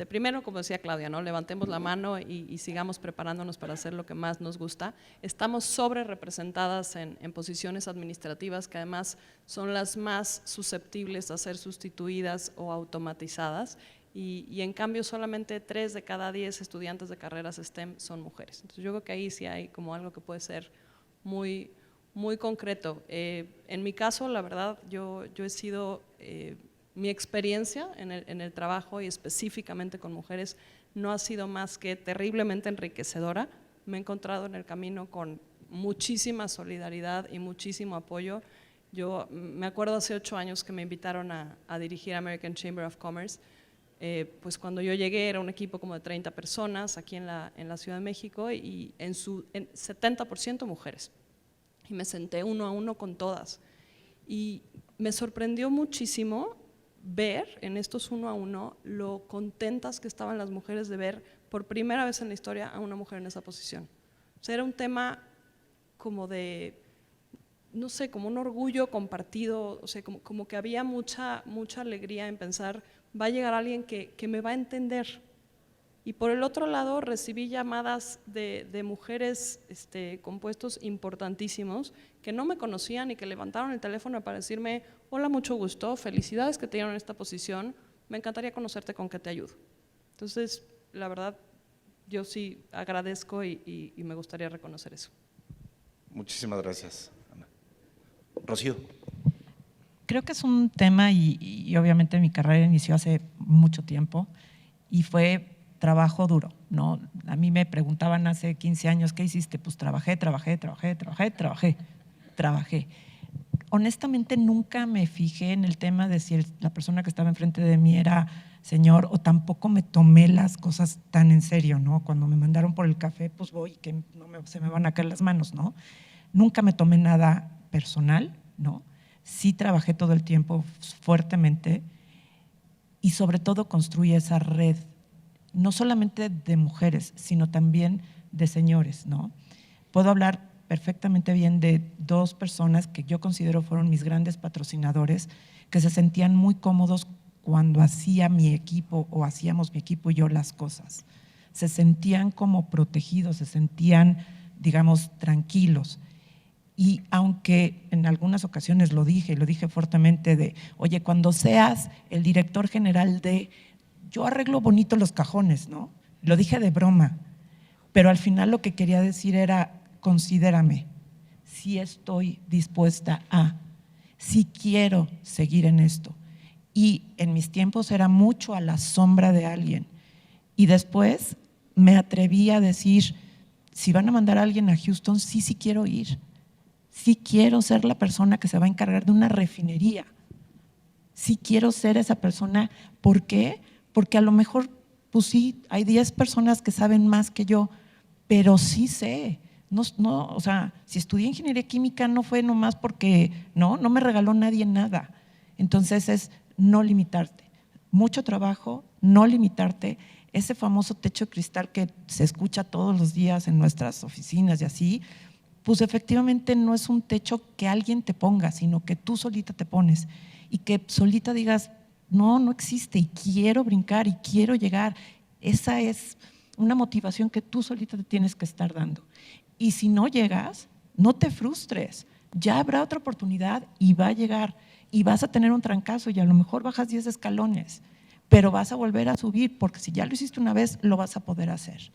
primero, como decía Claudia, ¿no? Levantemos la mano y sigamos preparándonos para hacer lo que más nos gusta. Estamos sobre representadas en posiciones administrativas que además son las más susceptibles a ser sustituidas o automatizadas. y en cambio solamente 3 de cada 10 estudiantes de carreras STEM son mujeres. Entonces yo creo que ahí sí hay como algo que puede ser muy, muy concreto. En mi caso, la verdad, yo he sido, mi experiencia en el trabajo y específicamente con mujeres no ha sido más que terriblemente enriquecedora. Me he encontrado en el camino con muchísima solidaridad y muchísimo apoyo. Yo me acuerdo hace 8 años que me invitaron a dirigir American Chamber of Commerce. Pues cuando yo llegué era un equipo como de 30 personas aquí en la Ciudad de México y en 70% mujeres. Y me senté uno a uno con todas. Y me sorprendió muchísimo ver en estos uno a uno lo contentas que estaban las mujeres de ver por primera vez en la historia a una mujer en esa posición. O sea, era un tema como de, no sé, como un orgullo compartido, o sea, como que había mucha alegría en pensar, va a llegar alguien que me va a entender. Y por el otro lado recibí llamadas de mujeres con puestos importantísimos que no me conocían y que levantaron el teléfono para decirme, hola, mucho gusto, felicidades que te dieron esta posición, me encantaría conocerte, ¿con qué te ayudo? Entonces, la verdad, yo sí agradezco y me gustaría reconocer eso. Muchísimas gracias, Ana. Rocío. Creo que es un tema y obviamente mi carrera inició hace mucho tiempo y fue trabajo duro, ¿no? A mí me preguntaban hace 15 años, ¿qué hiciste? Pues trabajé. Honestamente nunca me fijé en el tema de si la persona que estaba enfrente de mí era señor, o tampoco me tomé las cosas tan en serio, ¿no? Cuando me mandaron por el café, pues voy, que se me van a caer las manos, ¿no? Nunca me tomé nada personal, ¿no? Sí trabajé todo el tiempo fuertemente y sobre todo construí esa red, no solamente de mujeres, sino también de señores, ¿no? Puedo hablar perfectamente bien de 2 personas que yo considero fueron mis grandes patrocinadores, que se sentían muy cómodos cuando hacía mi equipo o hacíamos mi equipo y yo las cosas. Se sentían como protegidos, se sentían, digamos, tranquilos. Y aunque en algunas ocasiones lo dije fuertemente de, oye, cuando seas el director general de, yo arreglo bonito los cajones, ¿no? Lo dije de broma, pero al final lo que quería decir era, considérame, si estoy dispuesta a, si quiero seguir en esto. Y en mis tiempos era mucho a la sombra de alguien. Y después me atreví a decir, si van a mandar a alguien a Houston, sí quiero ir. Sí quiero ser la persona que se va a encargar de una refinería. Sí quiero ser esa persona. ¿Por qué? Porque a lo mejor, pues sí, hay 10 personas que saben más que yo, pero sí sé. No, o sea, si estudié ingeniería química no fue nomás porque no me regaló nadie nada. Entonces es no limitarte. Mucho trabajo, no limitarte. Ese famoso techo de cristal que se escucha todos los días en nuestras oficinas y así, pues efectivamente no es un techo que alguien te ponga, sino que tú solita te pones y que solita digas, no existe y quiero brincar y quiero llegar. Esa es una motivación que tú solita te tienes que estar dando. Y si no llegas, no te frustres, ya habrá otra oportunidad y va a llegar y vas a tener un trancazo y a lo mejor bajas 10 escalones, pero vas a volver a subir porque si ya lo hiciste una vez, lo vas a poder hacer.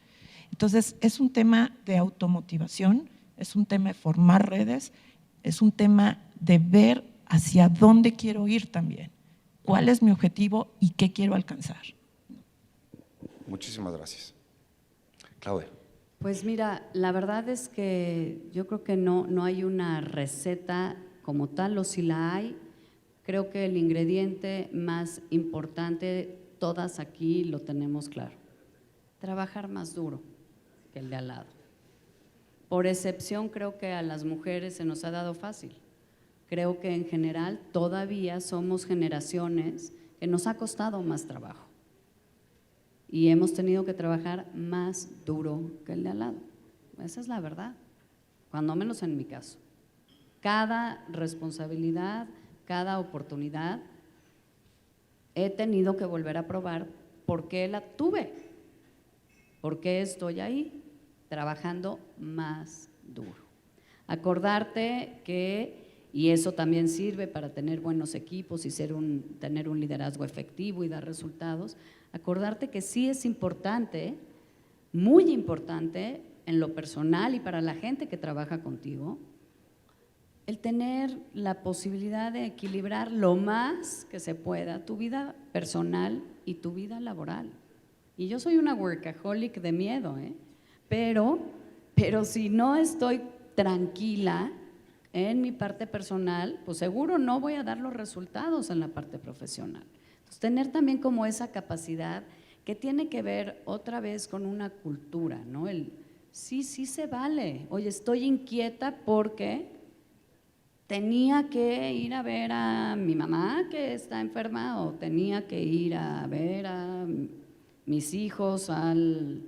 Entonces, es un tema de automotivación, es un tema de formar redes, es un tema de ver hacia dónde quiero ir también, cuál es mi objetivo y qué quiero alcanzar. Muchísimas gracias. Claudia. Pues mira, la verdad es que yo creo que no hay una receta como tal, o si la hay, creo que el ingrediente más importante, todas aquí lo tenemos claro, trabajar más duro que el de al lado. Por excepción, creo que a las mujeres se nos ha dado fácil. Creo que en general todavía somos generaciones que nos ha costado más trabajo. Y hemos tenido que trabajar más duro que el de al lado. Esa es la verdad, cuando menos en mi caso. Cada responsabilidad, cada oportunidad, he tenido que volver a probar por qué la tuve, por qué estoy ahí, trabajando más duro. Acordarte que y eso también sirve para tener buenos equipos y tener un liderazgo efectivo y dar resultados. Acordarte que sí es importante, muy importante en lo personal y para la gente que trabaja contigo, el tener la posibilidad de equilibrar lo más que se pueda tu vida personal y tu vida laboral. Y yo soy una workaholic de miedo, pero si no estoy tranquila en mi parte personal, pues seguro no voy a dar los resultados en la parte profesional. Entonces, tener también como esa capacidad que tiene que ver otra vez con una cultura, ¿no? El sí se vale. Oye, estoy inquieta porque tenía que ir a ver a mi mamá que está enferma, o tenía que ir a ver a mis hijos al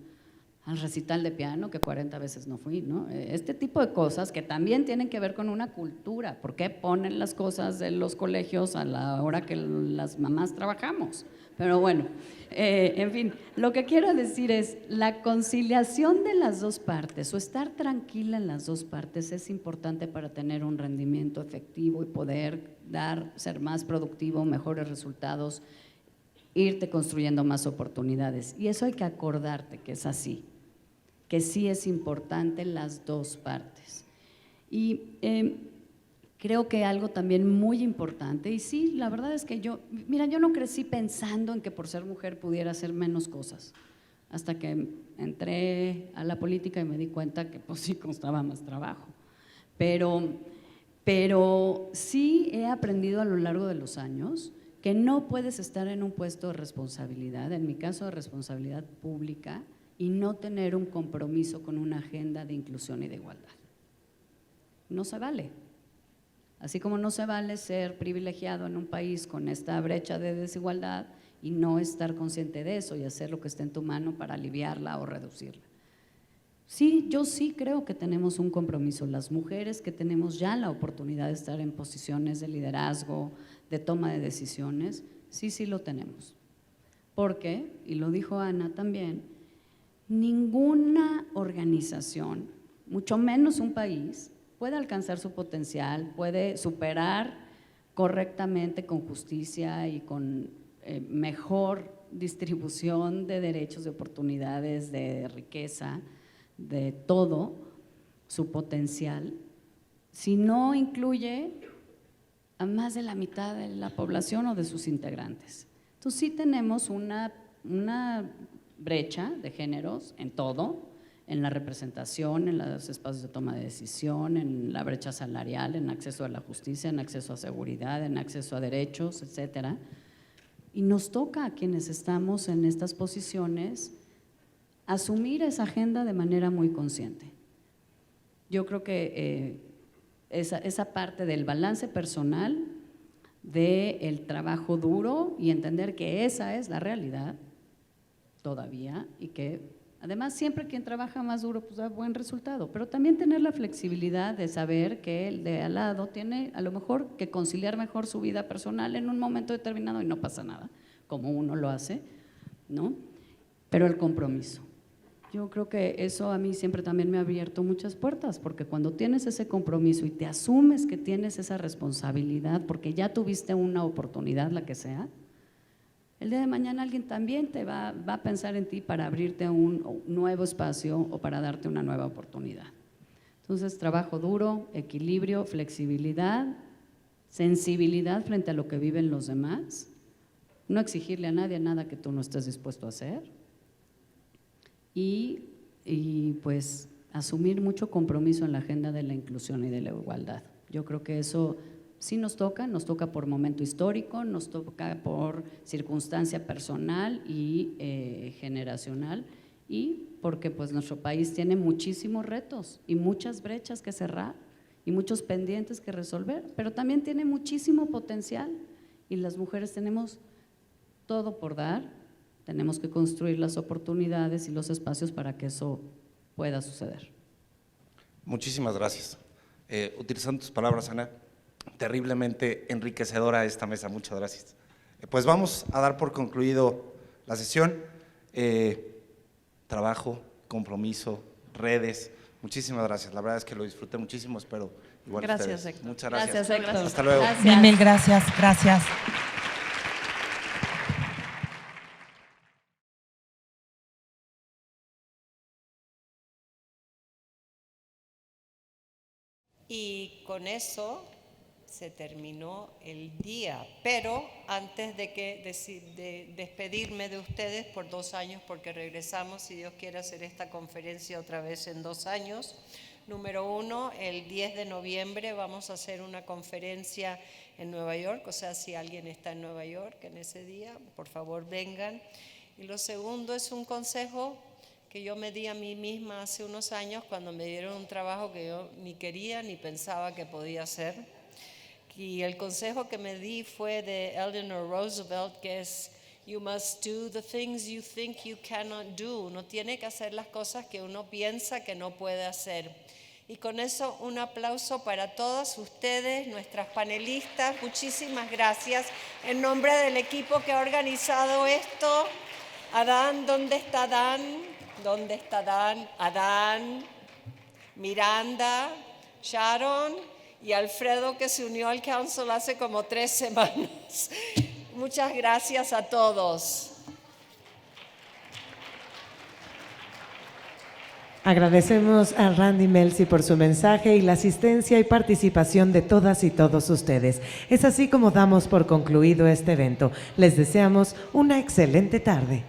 recital de piano, que 40 veces no fui, ¿no? Este tipo de cosas que también tienen que ver con una cultura. ¿Por qué ponen las cosas de los colegios a la hora que las mamás trabajamos? Pero bueno, en fin, lo que quiero decir es la conciliación de las dos partes, o estar tranquila en las dos partes, es importante para tener un rendimiento efectivo y poder ser más productivo, mejores resultados, irte construyendo más oportunidades. Y eso hay que acordarte que es así, que sí es importante las dos partes. Y creo que algo también muy importante, y sí, la verdad es que yo no crecí pensando en que por ser mujer pudiera hacer menos cosas, hasta que entré a la política y me di cuenta que pues sí costaba más trabajo. Pero sí he aprendido a lo largo de los años que no puedes estar en un puesto de responsabilidad, en mi caso de responsabilidad pública, y no tener un compromiso con una agenda de inclusión y de igualdad. No se vale. Así como no se vale ser privilegiado en un país con esta brecha de desigualdad y no estar consciente de eso y hacer lo que esté en tu mano para aliviarla o reducirla. Sí, yo sí creo que tenemos un compromiso. Las mujeres que tenemos ya la oportunidad de estar en posiciones de liderazgo, de toma de decisiones, sí lo tenemos. Porque, y lo dijo Ana también, ninguna organización, mucho menos un país, puede alcanzar su potencial, puede superar correctamente con justicia y con mejor distribución de derechos, de oportunidades, de riqueza, de todo su potencial, si no incluye a más de la mitad de la población o de sus integrantes. Entonces sí tenemos una brecha de géneros en todo, en la representación, en los espacios de toma de decisión, en la brecha salarial, en acceso a la justicia, en acceso a seguridad, en acceso a derechos, etcétera. Y nos toca a quienes estamos en estas posiciones asumir esa agenda de manera muy consciente. Yo creo que esa parte del balance personal, del trabajo duro y entender que esa es la realidad todavía, y que además siempre quien trabaja más duro pues da buen resultado, pero también tener la flexibilidad de saber que el de al lado tiene a lo mejor que conciliar mejor su vida personal en un momento determinado y no pasa nada, como uno lo hace, ¿no? Pero el compromiso. Yo creo que eso a mí siempre también me ha abierto muchas puertas, porque cuando tienes ese compromiso y te asumes que tienes esa responsabilidad, porque ya tuviste una oportunidad, la que sea, el día de mañana alguien también va a pensar en ti para abrirte un nuevo espacio o para darte una nueva oportunidad. Entonces, trabajo duro, equilibrio, flexibilidad, sensibilidad frente a lo que viven los demás, no exigirle a nadie nada que tú no estés dispuesto a hacer, y pues asumir mucho compromiso en la agenda de la inclusión y de la igualdad. Yo creo que eso sí nos toca por momento histórico, nos toca por circunstancia personal y generacional, y porque pues nuestro país tiene muchísimos retos y muchas brechas que cerrar y muchos pendientes que resolver, pero también tiene muchísimo potencial, y las mujeres tenemos todo por dar. Tenemos que construir las oportunidades y los espacios para que eso pueda suceder. Muchísimas gracias. Utilizando tus palabras, Ana, terriblemente enriquecedora esta mesa, muchas gracias. Pues vamos a dar por concluido la sesión. Trabajo, compromiso, redes, muchísimas gracias. La verdad es que lo disfruté muchísimo, espero Igual Gracias, ustedes. Héctor. Muchas gracias. Gracias, Héctor. Hasta luego. Gracias. Mil gracias, gracias. Y con eso se terminó el día. Pero antes de despedirme de ustedes por 2 años, porque regresamos, si Dios quiere, hacer esta conferencia otra vez en 2 años. Número 1, el 10 de noviembre vamos a hacer una conferencia en Nueva York. O sea, si alguien está en Nueva York en ese día, por favor vengan. Y lo segundo es un consejo que yo me di a mí misma hace unos años cuando me dieron un trabajo que yo ni quería ni pensaba que podía hacer. Y el consejo que me di fue de Eleanor Roosevelt, que es: you must do the things you think you cannot do. Uno tiene que hacer las cosas que uno piensa que no puede hacer. Y con eso, un aplauso para todas ustedes, nuestras panelistas. Muchísimas gracias. En nombre del equipo que ha organizado esto, Adán, ¿dónde está Adán? ¿Dónde está Adán? Adán, Miranda, Sharon y Alfredo, que se unió al council hace como 3 semanas. Muchas gracias a todos. Agradecemos a Randy Melzi por su mensaje y la asistencia y participación de todas y todos ustedes. Es así como damos por concluido este evento. Les deseamos una excelente tarde.